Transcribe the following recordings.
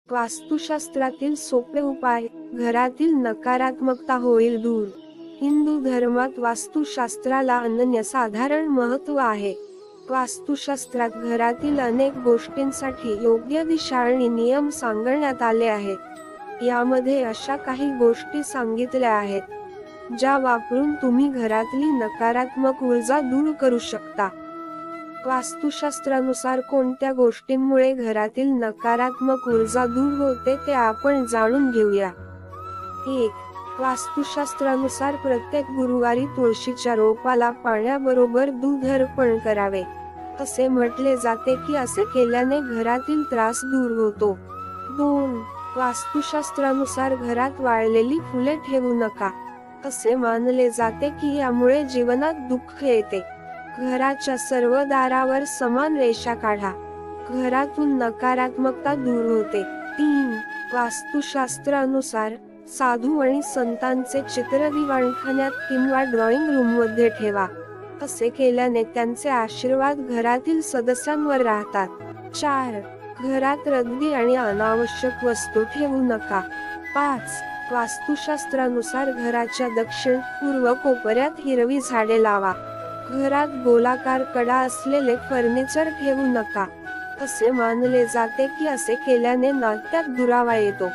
वास्तुशास्त्रातील सोपे उपाय, घरातील नकारात्मकता होईल दूर। हिंदू धर्मात वास्तुशास्त्राला अनन्यसाधारण महत्त्व आहे। वास्तुशास्त्रात घरातील अनेक गोष्टींसाठी योग्य दिशा आणि नियम सांगण्यात आले आहेत। यामध्ये अशा काही गोष्टी सांगितल्या आहेत ज्या वापरून तुम्ही घरातली नकारात्मक ऊर्जा दूर करू शकता। वास्तुशास्त्रानुसार कोणत्या गोष्टींमुळे घरातील नकारात्मक ऊर्जा दूर होते ते आपण जाणून घेऊया। 1. वास्तुशास्त्रानुसार प्रत्येक गुरुवारी तुळशीच्या रोपाला पाण्याबरोबर दूध अर्पण करावे। असे म्हटले जाते की असे केल्याने घरातील त्रास दूर होतो। 2. वास्तुशास्त्रानुसार घरात वाळलेली फुले ठेवू नका। असे मानले जाते की यामुळे जीवनात दुःख येते। घराच्या सर्व दारावर समान रेषा काढा, घरातून नकारात्मकता दूर होते। 3. वास्तुशास्त्रानुसार साधू आणि संतांचे चित्र दिवाणखान्यात किंवा ड्रॉइंग रूममध्ये ठेवा। असे केल्याने त्यांचे आशीर्वाद घरातील सदस्यांवर राहतात। 4. घरात रद्दी आणि अनावश्यक वस्तू ठेवू नका। 5. वास्तुशास्त्रानुसार घराच्या दक्षिण पूर्व कोपऱ्यात हिरवी झाडे लावा। घरात गोलाकार कडा असलेले फर्निचर ठेवू नका। असे मानले जाते की असे केल्याने नात्यात दुरावा येतो।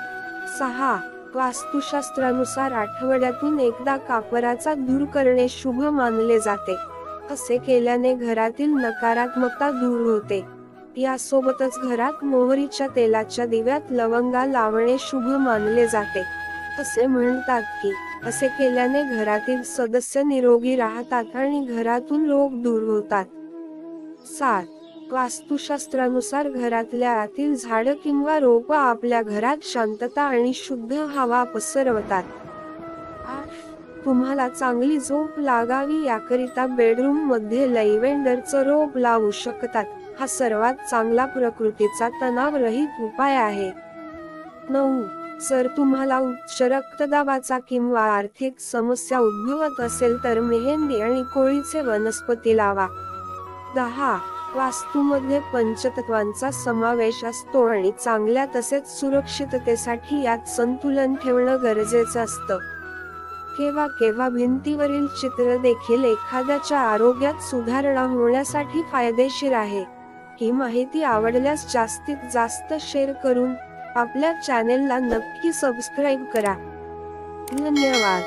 6. वास्तुशास्त्रानुसार आठवड्यातून एकदा कापराचा धूर करणे शुभ मानले जाते। असे केल्याने घरातील नकारात्मकता दूर होते। यासोबतच घरात मोहरीच्या तेलाच्या दिव्यात लवंगा लावणे शुभ मानले जाते। असे म्हणतात की असे केल्याने घरातील सदस्य निरोगी राहतात आणि घरातून रोग दूर होतात। 7. वास्तुशास्त्रानुसार घरातल्या आतील झाडं किंवा रोपं आपल्या घरात शांतता आणि शुद्ध हवा पसरवतात। 8. तुम्हाला चांगली झोप लागावी याकरिता बेडरूम मध्ये लॅव्हेंडरचं रोप लावू शकतात। हा सर्वात चांगला प्रकृतीचा तणावरहित उपाय आहे। 9. जर तुम्हाला उच्च रक्तदाबाचा किंवा आर्थिक समस्या उद्भवत असेल तर मेहंदी आणि कोळीचे वनस्पती लावा। 10. वास्तूमध्ये पंचतत्वांचा समावेश असतो आणि चांगल्या तसेच सुरक्षिततेसाठी यात संतुलन ठेवणं गरजेचं असतं। केव्हा केव्हा भिंतीवरील चित्र देखील एखाद्याच्या आरोग्यात सुधारणा होण्यासाठी फायदेशीर आहे। ही माहिती आवडल्यास जास्तीत जास्त शेअर करून आपल्या चॅनेलला नक्की सबस्क्राईब करा। धन्यवाद।